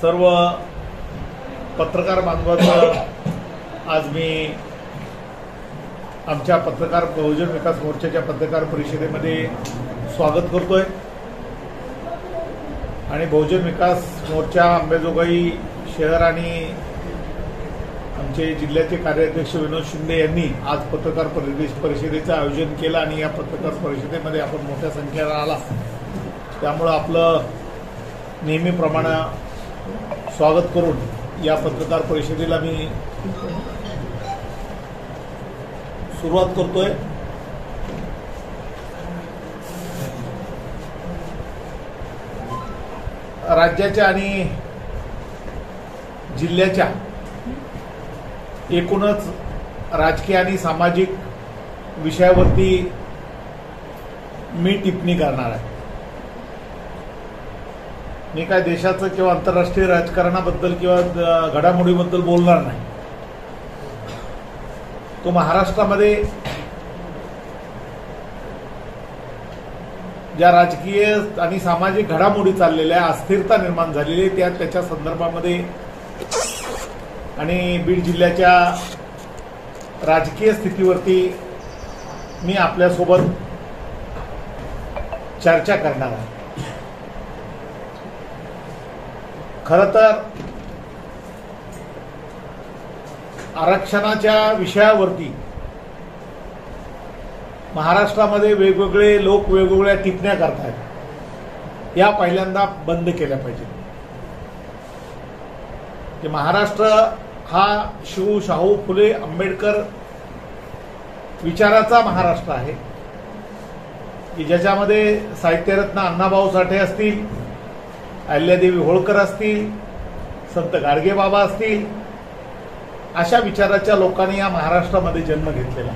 सर्व पत्रकार बांधवांचं आज मी आमच्या पत्रकार बहुजन विकास मोर्चाच्या पत्रकार परिषदेमध्ये स्वागत करतोय आणि बहुजन विकास मोर्चा अंबेजोगाई शहर आणि आमचे जिल्ह्याचे कार्याध्यक्ष विनोद शिंदे यांनी आज पत्रकार परिषदेचं आयोजन केलं आणि या पत्रकार परिषदेमध्ये आपण मोठ्या संख्येने आला, त्यामुळे आपलं नेहमीप्रमाणे स्वागत करून या पत्रकार परिषदेला मी सुरुवात करतोय। राज्याच्या आणि जिल्ह्याच्या एकूणच राजकीय आणि सामाजिक विषयावरती मी टिप्पणी करणार आहे। मी काय देशाचं किंवा आंतरराष्ट्रीय राजकारणाबद्दल किंवा घडामोडीबद्दल बोलणार नाही। तो महाराष्ट्रामध्ये ज्या राजकीय आणि सामाजिक घडामोडी चाललेल्या, अस्थिरता निर्माण झालेली त्याच्या संदर्भामध्ये आणि बीड जिल्ह्याच्या राजकीय स्थितीवरती मी आपल्यासोबत चर्चा करणार आहे। खरं तर आरक्षणाच्या विषयावरती महाराष्ट्रामध्ये वेगवेगळे लोक वेगवेगळ्या टिप्पण्या करतात, या पहिल्यांदा बंद केल्या पाहिजे। की महाराष्ट्र हा शिव शाहू फुले आंबेडकर विचाराचा महाराष्ट्र आहे की ज्याच्यामध्ये साहित्यरत्न अण्णाभाऊ साठे असतील, अहिल्यादेवी होळकर असतील, संत गाडगेबाबा असतील, अशा विचाराच्या लोकांनी या महाराष्ट्रामध्ये जन्म घेतलेला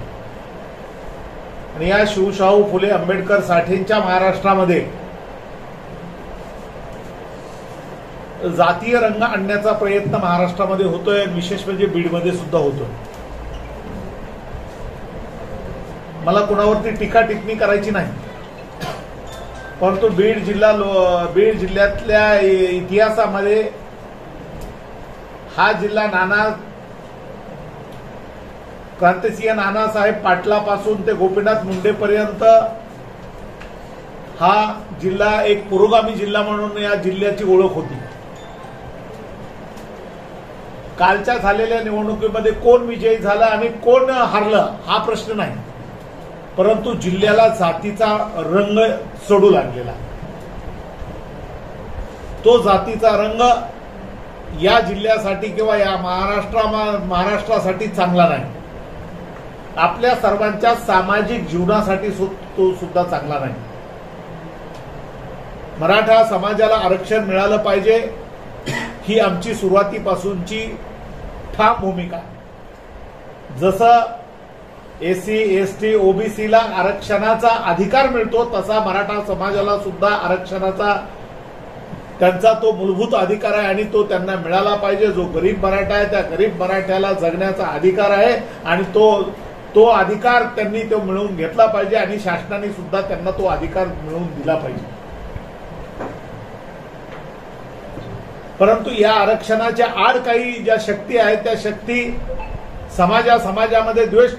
आणि या शिवशाहू फुले आंबेडकर साठेंच्या महाराष्ट्रामध्ये जातीय रंग आणण्याचा प्रयत्न महाराष्ट्रामध्ये होतोय, विशेष म्हणजे बीडमध्ये सुद्धा होतोय। मला कुणावरती टीका टिप्पणी करायची नाही, परंतु बीड जिल्ह्यातल्या इतिहासामध्ये हा जिल्हा क्रांतिसिंह नानासाहेब पाटलापासून ते गोपीनाथ मुंडेपर्यंत हा जिल्हा एक पुरोगामी जिल्हा म्हणून या जिल्ह्याची ओळख होती। कालच्या झालेल्या निवडणुकीमध्ये कोण विजयी झाला आणि कोण हारलं हा प्रश्न नाही, परंतु जिल्ह्याला जातीचा रंग चढू लागलेला। तो जातीचा रंग या जिल्ह्यासाठी किंवा या महाराष्ट्रासाठी चांगला नाही, आपल्या सर्वांच्या सामाजिक जीवनासाठी तो सुद्धा चांगला नाही। मराठा समाजाला आरक्षण मिळालं पाहिजे ही आमची सुरुवातीपासूनची ठाम भूमिका। जसं एससी एसटी ओबीसीला आरक्षणाचा अधिकार मिळतो तसा मराठा समाजाला सुद्धा आरक्षणाचा त्यांचा तो मूलभूत अधिकार आहे आणि तो त्यांना मिळाला पाहिजे। जो गरीब मराठा आहे त्या गरीब मराठ्याला जगण्याचा अधिकार आहे आणि तो अधिकार त्यांनी तो मिळवून घेतला पाहिजे आणि शासनाने सुद्धा त्यांना तो अधिकार मिळवून दिला पाहिजे। परंतु या आरक्षणाच्या आड काही ज्या शक्ती आहेत त्या शक्ती समाजामध्ये द्वेष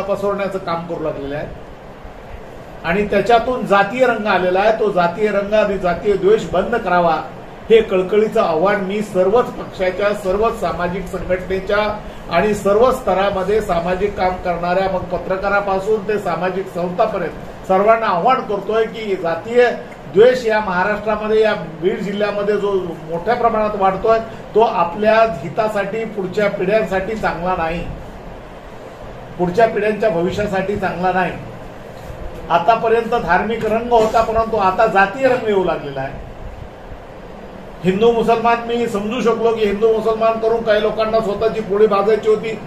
पसरवण्याचं काम करू लागलेले आहेत आणि त्याच्यातून जातीय रंग आलेला आहे। तो जातीय रंग आणि जातीय द्वेष बंद करावा हे कळकळीचं आव्हान मी सर्वच पक्षाच्या, सर्वच सामाजिक संघटनेच्या आणि सर्व स्तरामध्ये सामाजिक काम करणाऱ्या मग पत्रकारापासून ते सामाजिक संस्थापर्यंत सर्वांना आव्हान करतोय की जातीय द्वेष या महाराष्ट्रामध्ये या बीड जिल्ह्यामध्ये जो मोठ्या प्रमाणात वाढतोय तो आपल्या हितासाठी, पुढच्या पिढ्यांसाठी चांगला नाही, पुढच्या पिढ्यांच्या भविष्यासाठी चांगला नाही। आतापर्यंत धार्मिक रंग होता, परंतु आता जातीय रंग येऊ लागलेला आहे। हिंदू मुसलमान मी समजू शकलो की हिंदू मुसलमान करून काही लोकांना स्वतःची पोळी भाजायची होती,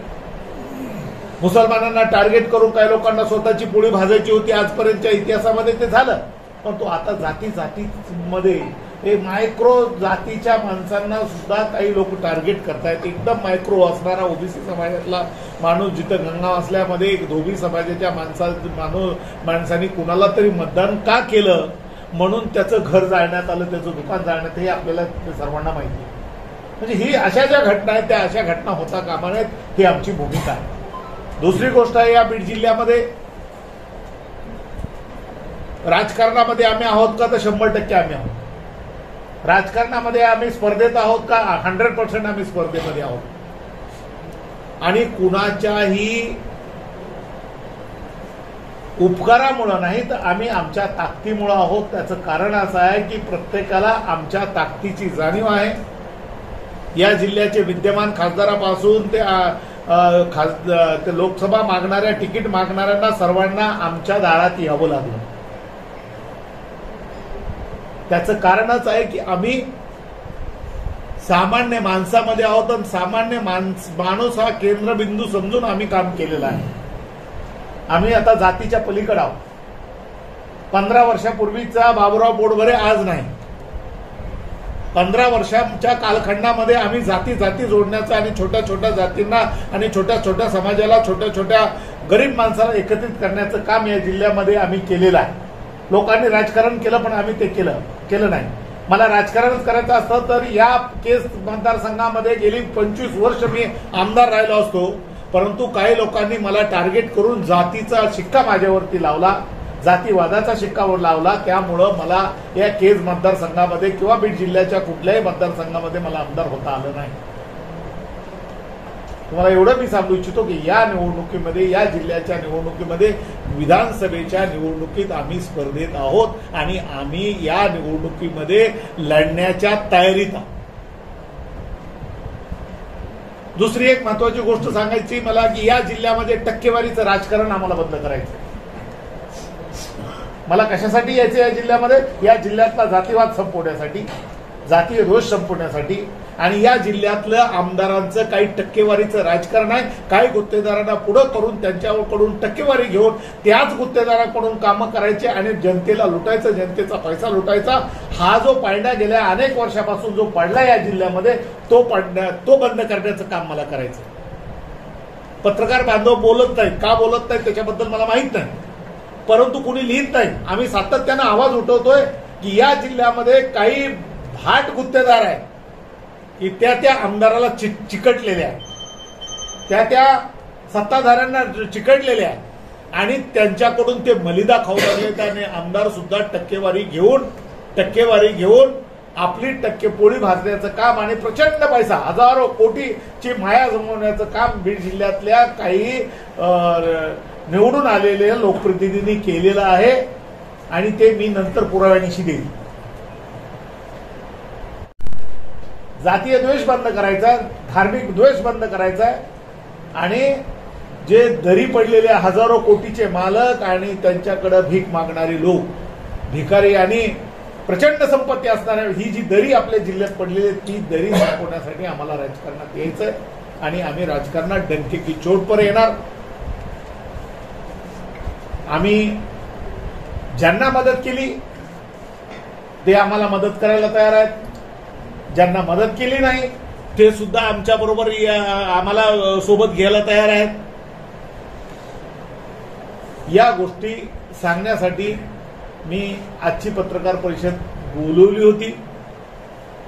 मुसलमानांना टार्गेट करून काही लोकांना स्वतःची पोळी भाजायची होती, आजपर्यंतच्या इतिहासामध्ये ते झालं। पण तो आता जातीमध्ये मायक्रो जातीच्या माणसांना सुद्धा काही लोक टार्गेट करतायत। एकदम मायक्रो असणारा ओबीसी समाजातला माणूस, जिथं गंगा असल्यामध्ये एक धोबी समाजाच्या माणसांनी कुणाला तरी मतदान का केलं म्हणून त्याचं घर जाळण्यात आलं, त्याचं दुकान जाळण्यात, हे आपल्याला सर्वांना माहिती आहे। म्हणजे ही अशा ज्या घटना आहेत त्या अशा घटना होता कामा नयेत, ही आमची भूमिका आहे. दुसरी गोष्ट आहे, या बीड जिल्ह्यामध्ये राजकारणामध्ये आम्ही आहोत का? तर 100% आम्ही आहोत. राजकारणामध्ये आम्ही स्पर्धेत आहोत का? 100% आम्ही स्पर्धेमध्ये आहोत. आणि कुणाच्याही उपकारामुळे नाही तर आम्ही आमच्या ताकदीमुळे आहोत. त्याचं कारण असं आहे की प्रत्येकाला आमच्या ताकदीची जाणीव आहे. या जिल्ह्याचे विद्यमान खासदारापासून ते लोकसभा मागणाऱ्या, तिकीट मागणाऱ्यांना सर्वांना आमच्या दारात यावं लागलं. त्याचं कारणच आहे की आम्ही सामान्य माणसामध्ये आहोत आणि सामान्य माणूस हा केंद्रबिंदू समजून आम्ही काम केलेलं आहे. आम्ही आता जातीच्या पलीकडे आहोत. 15 वर्षापूर्वीचा बाबूराव बोडभरे आज नाही. 15 वर्षांच्या कालखंडामध्ये आम्ही जाती जोडण्याचं आणि छोट्या छोट्या जातींना आणि छोट्या छोट्या समाजाला, छोट्या छोट्या गरीब माणसाला एकत्रित करण्याचं काम या जिल्ह्यामध्ये आम्ही केलेलं आहे. लोकांनी राजकारण केलं पण आम्ही ते केलं नाही. मला राजकारणच करायचं असतं तर या केस मतदारसंघामध्ये गेली 25 वर्ष मी आमदार राहिलो असतो. परंतु काही लोकांनी मला टार्गेट करून जातीचा शिक्का माझ्यावरती लावला, जातीवादाचा शिक्कावर लावला. त्यामुळं मला या केज मतदारसंघामध्ये किंवा बीड जिल्ह्याच्या कुठल्याही मतदारसंघामध्ये मला आमदार होता आलं नाही. तुम्हाला एवढं मी सांगू इच्छितो की या निवडणुकीमध्ये, या जिल्ह्याच्या निवडणुकीमध्ये, विधानसभेच्या निवडणुकीत आम्ही स्पर्धेत आहोत आणि आम्ही या निवडणुकीमध्ये लढण्याच्या तयारीत आहोत. दुसरी एक महत्वाची गोष्ट सांगायची मला की या जिल्ह्यामध्ये टक्केवारीचं राजकारण आम्हाला बंद करायचं. मला कशासाठी यायचं या जिल्ह्यामध्ये? या जिल्ह्यातला जातीवाद संपवण्यासाठी, जातीय रोष संपवण्यासाठी. आणि या जिल्ह्यातलं आमदारांचं काही टक्केवारीचं राजकारण आहे. काही गुत्तेदारांना पुढं करून त्यांच्याकडून टक्केवारी घेऊन त्याच गुत्तेदाराकडून कामं करायचे आणि जनतेला लुटायचं, जनतेचा पैसा लुटायचा. हा जो पायंडा गेल्या अनेक वर्षापासून जो पडला या जिल्ह्यामध्ये तो बंद करण्याचं काम मला करायचं. पत्रकार बांधव बोलत नाहीत. का बोलत नाहीत त्याच्याबद्दल मला माहित नाही, परंतु कुणी लिहित नाही. आम्ही सातत्यानं आवाज उठवतोय की या जिल्ह्यामध्ये काही भाट गुत्तेदार आहेत की त्या आमदाराला चिकटलेल्या आहेत, त्या सत्ताधाऱ्यांना चिकटलेल्या आहेत आणि त्यांच्याकडून ते मलिदा खाऊ लागले. त्याने आमदार सुद्धा टक्केवारी घेऊन आपली टक्केपोळी भाजण्याचं काम आणि प्रचंड पैसा, हजारो कोटीची माया जमवण्याचं काम बीड जिल्ह्यातल्या काही निवडून आलेल्या लोकप्रतिनिधींनी केलेलं आहे. आणि ते मी नंतर पुराव्यानिशी देईन. जातीय द्वेष बंद करायचा, धार्मिक द्वेष बंद करायचा आणि जे दरी पडलेले हजारो कोटीचे मालक आणि त्यांच्याकडे भीक मागणारे लोक, भिकारी आणि प्रचंड संपत्ती असणाऱ्या, ही जी दरी आपल्या जिल्ह्यात पडलेली ती दरी संपवण्यासाठी आम्हाला राजकारणात यायचंय आणि आम्ही राजकारणात डंके की चोट पर येणार. आम्ही ज्यांना मदत केली ते आम्हाला मदत करायला तयार आहेत. ज्यांना मदत केली नाही ते सुद्धा आमच्या बरोबर आम्हाला सोबत घ्यायला तयार आहेत. या गोष्टी सांगण्यासाठी मी आजची पत्रकार परिषद बोलवली होती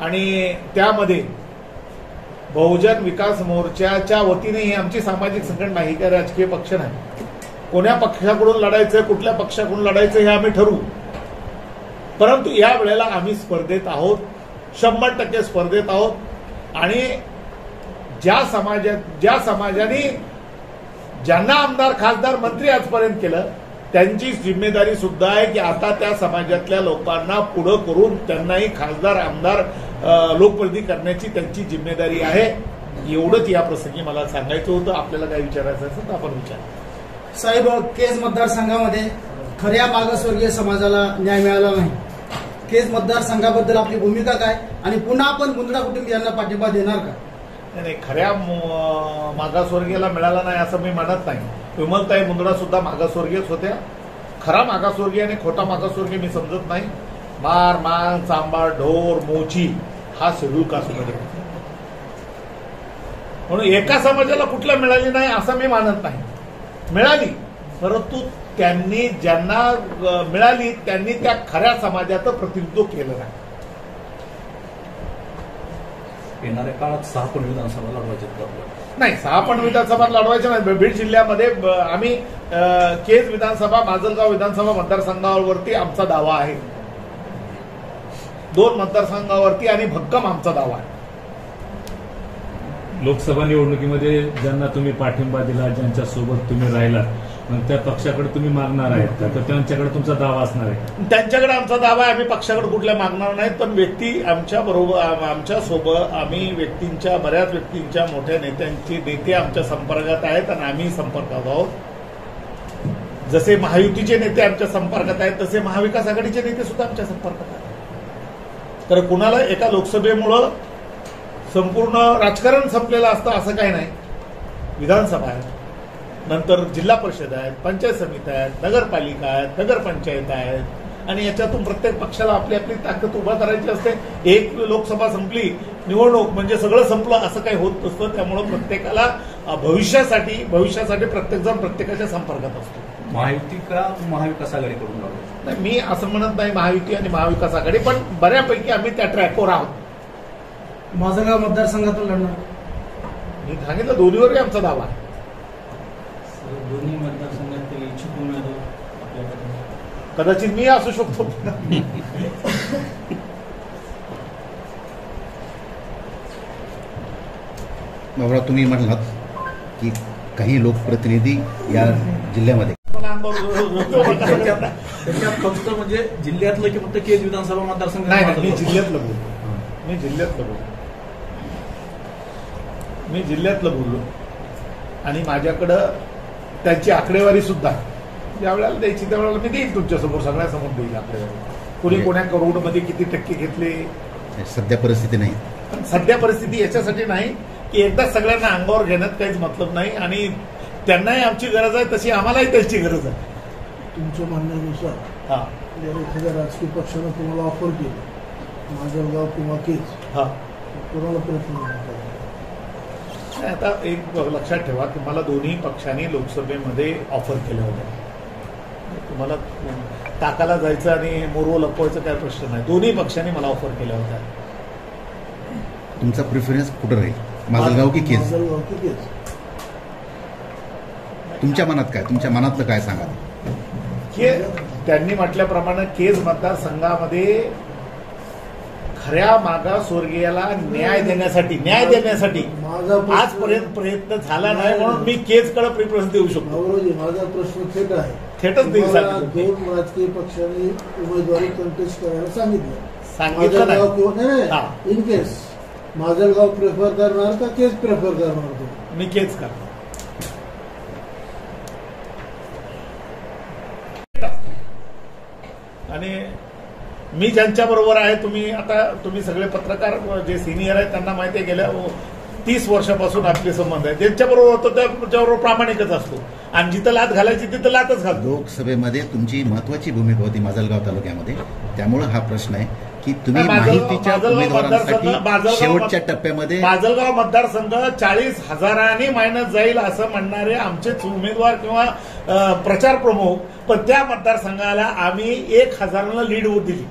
आणि त्यामध्ये बहुजन विकास मोर्चाच्या वतीने ही आमची सामाजिक संघटना, ही काही राजकीय पक्ष नाही. कोण्या पक्षाकडून लढायचं, कुठल्या पक्षाकडून लढायचं हे आम्ही ठरवू. परंतु या वेळेला आम्ही स्पर्धेत आहोत, 100% स्पर्धेत आहोत. आणि ज्या समाजाने ज्यांना आमदार, खासदार, मंत्री आजपर्यंत केलं त्यांची जिम्मेदारी सुद्धा आहे की आता त्या समाजातल्या लोकांना पुढं करून त्यांनाही खासदार, आमदार, लोकप्रतिनिधी करण्याची त्यांची जिम्मेदारी आहे. एवढंच या प्रसंगी मला सांगायचं होतं. आपल्याला काय विचारायचं असेल तर आपण विचारा. साहेब, केज मतदारसंघामध्ये खऱ्या मागासवर्गीय समाजाला न्याय मिळाला नाही. केज मतदारसंघाबद्दल आपली भूमिका काय आणि पुन्हा आपण मुंदडा कुटुंबियांना पाठिंबा देणार का? नाही, खऱ्या मागासवर्गीयाला मिळाला नाही असं मी म्हणत नाही. विमलताई मुंदडा सुद्धा मागासवर्गीयच होत्या. खरा मागासवर्गीय आणि खोटा मागासवर्गीय मी समजत नाही. मार, मान, चांबार, ढोर, मोची हा शेड्यूल कास्टमध्ये. म्हणून एका समाजाला कुठला मिळाली नाही असं मी मानत नाही. मिळाली, परंतु त्यांनी ज्यांना मिळाली त्यांनी त्या खऱ्या समाजाचं प्रतिनिधित्व केलं नाही. येणाऱ्या काळात 6 पण विधानसभा लढवायच्या नाही, 6 पण विधानसभा लढवायच्या नाही. बीड जिल्ह्यामध्ये आम्ही केज विधानसभा, माजलगाव विधानसभा मतदारसंघावरती आमचा दावा आहे. 2 मतदारसंघावरती आणि भक्कम आमचा दावा आहे. लोकसभा निवडणुकीमध्ये ज्यांना तुम्ही पाठिंबा दिला, ज्यांच्या सोबत तुम्ही राहिलात, मग त्या पक्षाकडे तुम्ही मागणार आहेत का, तर त्यांच्याकडे तुमचा दावा असणार आहे? त्यांच्याकडे आमचा दावा आहे. आम्ही पक्षाकडे कुठल्या मागणार नाहीत, पण व्यक्ती आमच्या बरोबर, आमच्या सोबत आम्ही व्यक्तींच्या, बऱ्याच व्यक्तींच्या, मोठ्या नेते आमच्या संपर्कात आहेत आणि आम्ही संपर्कात आहोत. जसे महायुतीचे नेते आमच्या संपर्कात आहेत, तसे महाविकास आघाडीचे नेते सुद्धा आमच्या संपर्कात आहेत. तर कुणाला एका लोकसभेमुळं संपूर्ण राजकारण संपलेलं असतं असं काही नाही. विधानसभा आहे, नंतर जिल्हा परिषद आहेत, पंचायत समिती आहेत, नगरपालिका आहेत, नगरपंचायत आहेत, आणि याच्यातून प्रत्येक पक्षाला आपली आपली ताकद उभा करायची असते. एक लोकसभा संपली, निवडणूक म्हणजे सगळं संपलं असं काही होत नसतं. त्यामुळं प्रत्येकाला भविष्यासाठी प्रत्येकजण प्रत्येकाच्या संपर्कात असतो. महायुती का महाविकास आघाडीकडून लढवायचं? नाही, मी असं म्हणत नाही महायुती आणि महाविकास आघाडी, पण बऱ्यापैकी आम्ही त्या ट्रॅकवर आहोत. माझगाव मतदारसंघातून लढणार. मी सांगितलं दोन्हीवरही आमचा दावा आहे. दोन्ही मतदारसंघातील इच्छुक उमेदवार आपल्याकडे कदाचित मी असू शकतो. बाबा, तुम्ही म्हटलात की काही लोकप्रतिनिधी या जिल्ह्यामध्ये त्याच्यात फक्त म्हणजे जिल्ह्यातलं की फक्त केज विधानसभा मतदारसंघ? नाही, मी जिल्ह्यातलं बोललो आणि माझ्याकडं त्यांची आकडेवारी सुद्धा ज्यावेळेला द्यायची त्यावेळेला मी देईल, तुमच्यासमोर सगळ्यासमोर देईल आकडेवारी. कोणी कोण्या करोडमध्ये किती टक्के घेतले. सध्या परिस्थिती नाही. पण सध्या परिस्थिती याच्यासाठी नाही की एकदा सगळ्यांना अंगावर घेण्यात काहीच मतलब नाही, आणि त्यांनाही आमची गरज आहे तशी आम्हालाही त्यांची गरज आहे. तुमच्या म्हणण्यानुसार हा, जर एखाद्या राजकीय पक्षानं तुम्हाला ऑफर केली, माझलगाव किंवा केज, हा. कोणाला प्रयत्न करतात? आता एक लक्षात ठेवा की मला दोन्ही पक्षांनी लोकसभेमध्ये ऑफर केल्या होत्या. तुम्हाला ताकाला जायचं आणि मोरवं लपवायचं काय प्रश्न नाही. दोन्ही पक्षांनी मला ऑफर केल्या होत्या. तुमचा प्रिफरन्स कुठं राहील, माझलगाव की केज? माझलगाव की केज? तुमच्या मनात काय, तुमच्या मनातलं काय सांगा. त्यांनी म्हटल्याप्रमाणे केज मतदारसंघामध्ये खऱ्या मागासवर्गीयाला न्याय देण्यासाठी आजपर्यंत प्रयत्न झाला नाही, म्हणून मी केजकडे प्रिफरन्स देऊ शकतो. नवरोजी, माझा प्रश्न थेट आहे. थेटच देऊ तुम्हाला शकतो. 2 राजकीय पक्षांनी उमेदवारी कंटेस्ट करायला सांगितलं माझलगाव किंवा नाही. नाही, इन केस माझलगाव प्रेफर करणार का केज प्रेफर करणार तुम्ही? मी केज करतो. आणि मी ज्यांच्या बरोबर आहे, तुम्ही सगळे पत्रकार जे सिनियर आहेत त्यांना माहिती आहे, गेल्या 30 वर्षापासून आपले संबंध आहेत. ज्यांच्याबरोबर होतो त्याच्याबरोबर प्रामाणिकच असतो, आणि जिथं लात घालायची तिथं लातच घालतो. लोकसभेमध्ये तुमची महत्वाची भूमिका होती माझलगाव तालुक्यामध्ये, त्यामुळे हा प्रश्न आहे की तुम्ही माहितीच्या उमेदवारांसाठी शेवटच्या टप्प्यामध्ये माझलगाव मतदारसंघ 40,000 मायनस जाईल असं म्हणणारे आमचेच उमेदवार किंवा प्रचार प्रमुख, पण त्या मतदारसंघाला आम्ही 1,000 लीड दिली.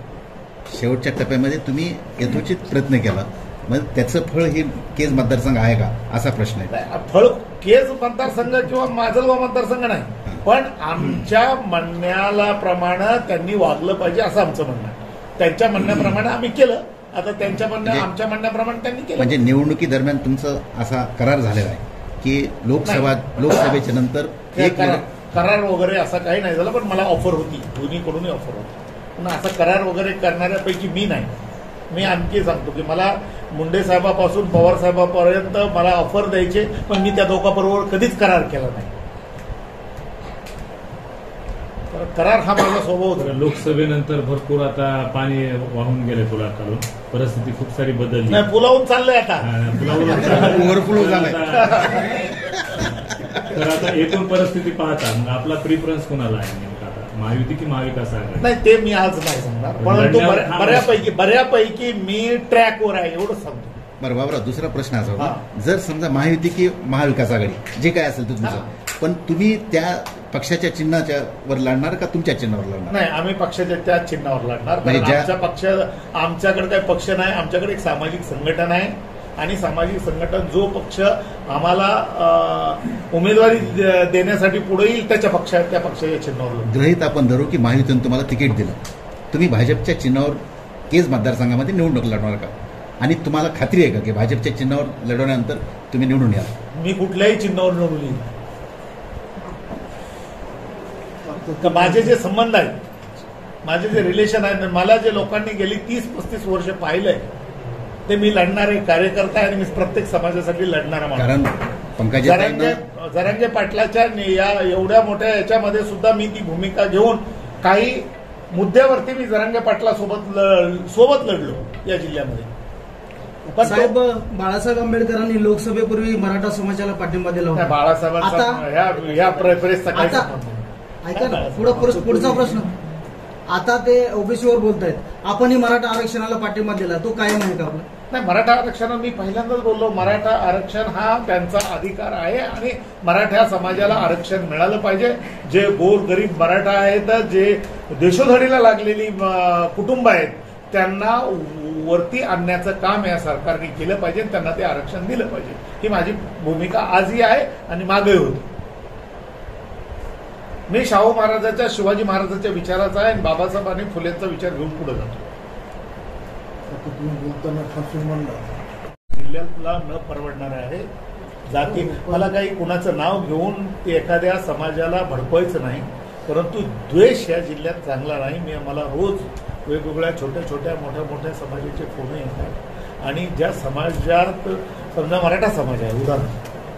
शेवटच्या टप्प्यामध्ये तुम्ही यथोचित प्रयत्न केला, मग त्याचं फळ हे केज मतदारसंघ आहे का, असा प्रश्न आहे. फळ केज मतदारसंघ किंवा माझलगाव मतदारसंघ नाही, पण आमच्या म्हणण्याला प्रमाणे त्यांनी वागलं पाहिजे असं आमचं म्हणणं आहे. त्यांच्या म्हणण्याप्रमाणे आम्ही केलं. आता त्यांच्या आमच्या म्हणण्याप्रमाणे त्यांनी केलं. म्हणजे निवडणुकी दरम्यान तुमचं असा करार झालेला आहे की लोकसभेच्या नंतर एक करार वगैरे असा काही नाही झाला, पण मला ऑफर होती, दोन्हीकडूनही ऑफर होती. पण असा करार वगैरे करणाऱ्यापैकी मी नाही. मी आणखी सांगतो की मला मुंडे साहेबापासून पवार साहेबापर्यंत मला ऑफर द्यायचे, पण मी त्या दोघांबरोबर कधीच करार केला नाही. करार हा माझा स्वभाव होता. लोकसभेनंतर भरपूर आता पाणी वाहून गेले पुलाखालून, परिस्थिती खूप सारी बदलली. नाही, पुलावून चाललंय आता. ओव्हरफ्लो झालाय. तर आता एकूण परिस्थिती पाहता मग आपला प्रिफरन्स कोणाला आहे नेमका, आता महायुती की महाविकास आघाडी? नाही, ते मी आज नाही सांगणार, परंतु बऱ्यापैकी मी ट्रॅकवर आहे एवढंच सांगतो. बरं बाबरा, दुसरा प्रश्न असा होता, जर समजा महायुती की महाविकास आघाडी जे काय असेल तर तुमचं, पण तुम्ही त्या पक्षाच्या चिन्हाच्या वर लढणार का तुमच्या चिन्हावर लढणार? नाही, आम्ही पक्षाच्या त्या चिन्हावर लढणार. आमच्या पक्ष, आमच्याकडे काही पक्ष नाही, आमच्याकडे एक सामाजिक संघटन आहे. आणि सामाजिक संघटन जो पक्ष आम्हाला उमेदवारी देण्यासाठी पुढे येईल त्या पक्षाच्या चिन्हावर लढू. गृहीत आपण धरू की महायुतीने तुम्हाला तिकीट दिलं, तुम्ही भाजपच्या चिन्हावर केज मतदारसंघामध्ये निवडणूक लढवणार का? आणि तुम्हाला खात्री आहे का की भाजपच्या चिन्हावर लढवल्यानंतर तुम्ही निवडून याल? मी कुठल्याही चिन्हावर निवडून येईल. माझे जे संबंध आहेत, माझे जे रिलेशन आहेत, मला जे लोकांनी गेली 30-35 वर्ष पाहिलंय ते मी लढणारे कार्यकर्ता आहे आणि मी प्रत्येक समाजासाठी लढणारा माणूस. कारण पंकजाताईंना जरांगे पाटलाच्या या एवढ्या मोठ्या याच्यामध्ये सुद्धा मी ती भूमिका घेऊन काही मुद्द्यावरती मी जरांगे पाटला सोबत लढलो या जिल्ह्यामध्ये. पण साहेब, बाळासाहेब आंबेडकरांनी लोकसभेपूर्वी मराठा समाजाला पाठिंबा दिला होता. बाळासाहेबांचा ह्या प्रेसचा काय आता ऐका ना, पुढचा प्रश्न. आता ते ओबीसीवर बोलतायत, आपणही मराठा आरक्षणाला पाठिंबा दिला, तो कायम आहे का आपला? नाही, मराठा आरक्षण मी पहिल्यांदाच बोललो, मराठा आरक्षण हा त्यांचा अधिकार आहे आणि मराठा समाजाला आरक्षण मिळालं पाहिजे. जे गोरगरीब मराठा आहेत, जे देशोधडीला लागलेली कुटुंब आहेत, त्यांना वरती आणण्याचं काम या सरकारने केलं पाहिजे, त्यांना ते आरक्षण दिलं पाहिजे. ही माझी भूमिका आजही आहे आणि मागेही होती. मी शाहू महाराजांच्या, शिवाजी महाराजांच्या विचाराचा आहे आणि बाबासाहेब आणि फुलेंचा विचार घेऊन पुढे जातो. तुम्ही बोलताना ठासून म्हणला जिल्ह्याला न परवडणार आहे. जाती मला काही कुणाचं नाव घेऊन ते एखाद्या समाजाला भडकवायचं नाही, परंतु द्वेष या जिल्ह्यात चांगला नाही. मला रोज वेगवेगळ्या छोट्या मोठ्या समाजाचे फोन येतात आणि ज्या समाजात समजा मराठा समाज आहे उदाहरण,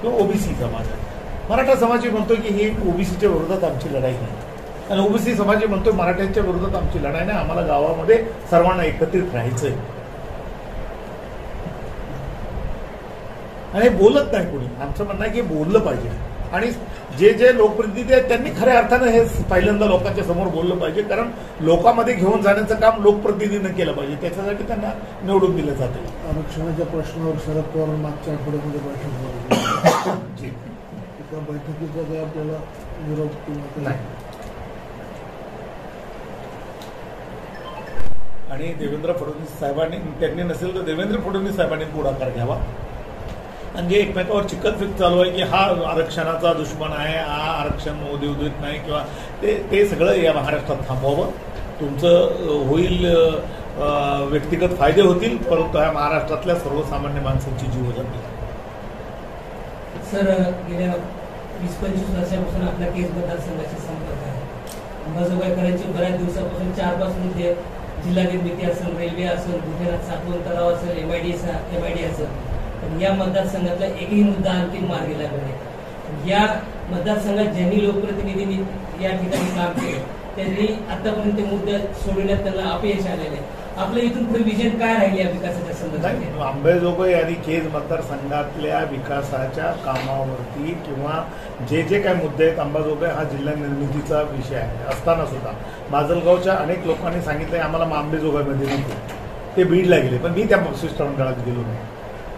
किंवा ओबीसी समाज आहे, मराठा समाज म्हणतोय की ही ओबीसीच्या विरोधात आमची लढाई नाही आणि ओबीसी समाज म्हणतोय मराठ्यांच्या विरोधात आमची लढाई नाही, आम्हाला गावामध्ये सर्वांना एकत्रित राहायचंय. आणि बोलत नाही कोणी. आमचं म्हणणं आहे की बोललं पाहिजे आणि जे लोकप्रतिनिधी आहेत त्यांनी खऱ्या अर्थानं हे पहिल्यांदा लोकांच्या समोर बोललं पाहिजे, कारण लोकांमध्ये घेऊन जाण्याचं काम लोकप्रतिनिधीनं केलं पाहिजे. त्याच्यासाठी त्यांना निवडून दिलं जाते. आरक्षणाच्या प्रश्नावर शरद पवार मागच्या आठवड्यामध्ये बैठक झाली, त्या बैठकीचा काही आपल्याला विरोध किंवा नाही. आणि देवेंद्र फडणवीस साहेबांनी, त्यांनी नसेल तर देवेंद्र फडणवीस साहेबांनी पुढाकार घ्यावा आणि जे एकमेकावर चिकटफिक चालू आहे की हा आरक्षणाचा दुश्मन आहे, हा आरक्षण उदित नाही किंवा ते सगळं या महाराष्ट्रात थांबवावं. तुमचं होईल, व्यक्तिगत फायदे होतील, परंतु या महाराष्ट्रातल्या सर्वसामान्य माणसांची जीव जातील. सर, गेल्या 20-25 वर्षापासून आपल्या केज मतदारसंघाशी संपर्क आहे. अंबाजोगाईकरांची बऱ्याच दिवसापासून 4-5 मुद्दे, जिल्हा निर्मिती असेल, रेल्वे असेल, भूतनाथ साठवण तलाव असेल, एमआयडी असेल, पण या मतदारसंघातला एकही मुद्दा अंतिम मार्गी लागला नाही. या मतदारसंघात ज्यांनी लोकप्रतिनिधींनी या ठिकाणी काम केलं त्यांनी आतापर्यंत मुद्दे सोडवण्यात त्यांना अपयश आलेले आहे. आपलं इथून पुढे विजन काय राहील या विकासाच्या संदर्भात? अंबाजोगाई आणि केज मतदारसंघातल्या विकासाच्या कामावरती किंवा जे काही मुद्दे आहेत, अंबाजोगाई हा जिल्हा निर्मितीचा विषय आहे असताना सुद्धा माजलगावच्या अनेक लोकांनी सांगितलंय आम्हाला अंबाजोगाईमध्ये नको, ते बीडला गेले, पण मी त्या शिष्टमंडळात गेलो नाही,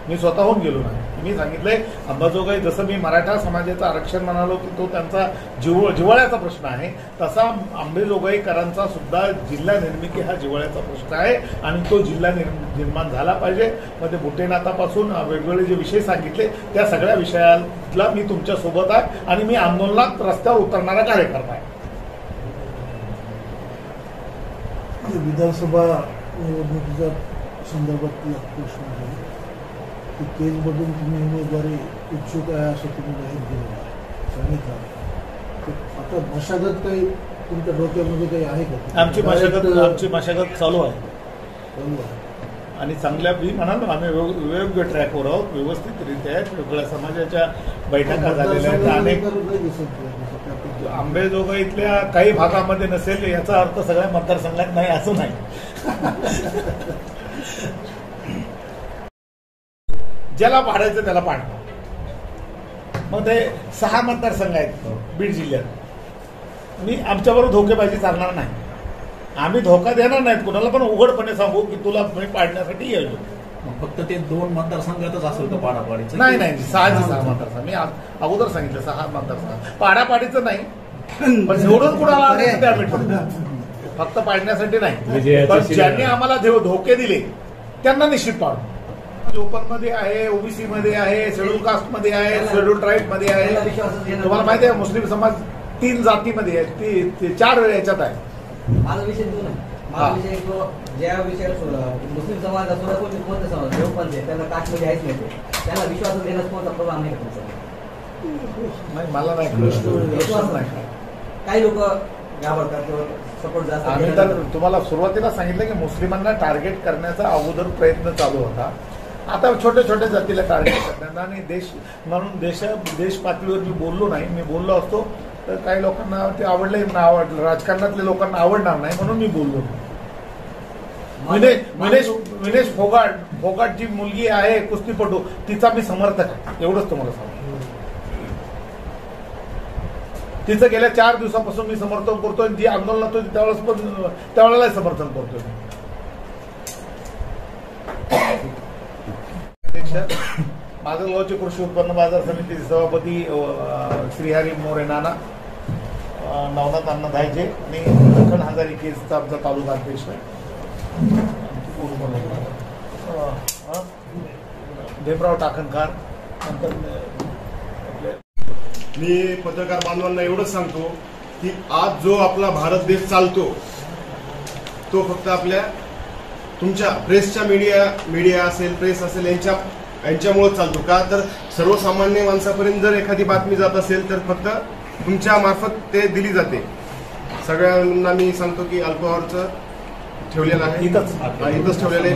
मी स्वतःहून गेलो नाही. मी सांगितलंय अंबाजोगाई जसं मी मराठा समाजाचं आरक्षण म्हणालो की तो त्यांचा जिव्हाळ्याचा प्रश्न आहे, तसा अंबाजोगाईकरांचा सुद्धा जिल्हा निर्मिती हा जिव्हाळ्याचा प्रश्न आहे आणि तो जिल्हा निर्माण झाला पाहिजे. मध्ये भूतेनाथापासून वेगवेगळे जे विषय सांगितले त्या सगळ्या विषयाला मी तुमच्या सोबत आहे आणि मी आंदोलनात रस्त्यावर उतरणारा कार्यकर्ता आहे. विधानसभा निवडणुकीच्या संदर्भातला प्रश्न आहे की केजमधून तुम्ही उमेदवारी इच्छुक आहे असं तुम्ही जाहीर केलं सांगितलं. आता मशागत काही तुमच्या डोक्यामध्ये काही आहे का? आमची मशागत चालू आहे आणि चांगल्या मी म्हणालो आम्ही वेगवेगळ्या ट्रॅकवर आहोत, व्यवस्थितरित्या आहेत. वेगवेगळ्या समाजाच्या बैठका झालेल्या आहेत. अनेक अंबाजोगाईतल्या काही भागामध्ये नसेल याचा अर्थ सगळ्या मतदारसंघात नाही असं नाही. ज्याला पाडायचं त्याला पाडणार. मग ते 6 मतदारसंघ आहेत बीड जिल्ह्यात. मी आमच्याबरोबर धोकेबाजी चालणार नाही. आम्ही धोका देणार नाहीत कुणाला, पण उघडपणे सांगू की तुला मी पाडण्यासाठी येईल. फक्त ते 2 मतदारसंघातच असेल तर पाडापाडीचं? नाही 6 मतदारसंघ. मी अगोदर सांगितलं 6 मतदारसंघ. पाडापाडीचं नाही, पण निवडून कुणाला त्या फक्त पाडण्यासाठी नाही. पण ज्यांनी आम्हाला धोके दिले त्यांना निश्चित पाडू. ओपन मध्ये आहे, ओबीसी मध्ये आहे, शेड्यूल कास्ट मध्ये आहे, शेड्यूल ट्राईब मध्ये आहे. तुम्हाला माहिती आहे मुस्लिम समाज 3 जातीमध्ये आहे, ती 4 याच्यात आहे. माझा विषय तो नाही. माझा विषय तो ज्या विषयात मुस्लिम समाज असो कोणता समाज देवपंथ त्यांना कास्टमध्ये आहेच नाही, त्यांना विश्वास देण्यास कोणता प्रोग्राम नाही का? नाही मला नाही. काही लोक घाबरतात किंवा सपोर्ट जास्त. आम्ही तर तुम्हाला सुरुवातीला सांगितलं की मुस्लिमांना टार्गेट करण्याचा अगोदर प्रयत्न चालू होता. आता छोट्या छोट्या जातीला टार्गेट करण्याचा आणि म्हणून देश पातळीवर मी बोललो नाही. मी बोललो असतो तर काही लोकांना ते आवडलं, राजकारणातल्या लोकांना आवडणार नाही म्हणून मी बोललो. विनेश फोगाट जी मुलगी आहे कुस्तीपटू तिचा मी समर्थक आहे, एवढंच तुम्हाला सांगतो. तिचं गेल्या 4 दिवसापासून मी समर्थन करतोय. जी आंदोलनात होती त्यावेळेला समर्थन करतोय. अध्यक्ष माजलगावचे कृषी उत्पन्न बाजार समितीचे सभापती श्रीहरी मोरे नाना, नवनाथ अण्णा धायजे आणि दखन हजारी केसचा आमचा तालुका अध्यक्ष भीमराव टाकणकार. मी पत्रकार बांधवांना एवढंच सांगतो की आज जो आपला भारत देश चालतो तो फक्त आपल्या तुमच्या प्रेसच्या मीडिया असेल, प्रेस असेल यांच्यामुळे चालतो. का तर सर्वसामान्य माणसापर्यंत जर एखादी बातमी जात असेल तर फक्त तुमच्या मार्फत ते दिली जाते. सगळ्यांना मी सांगतो की अल्पॉवरचं ठेवलेलं आहे, इथंच ठेवलेलं आहे.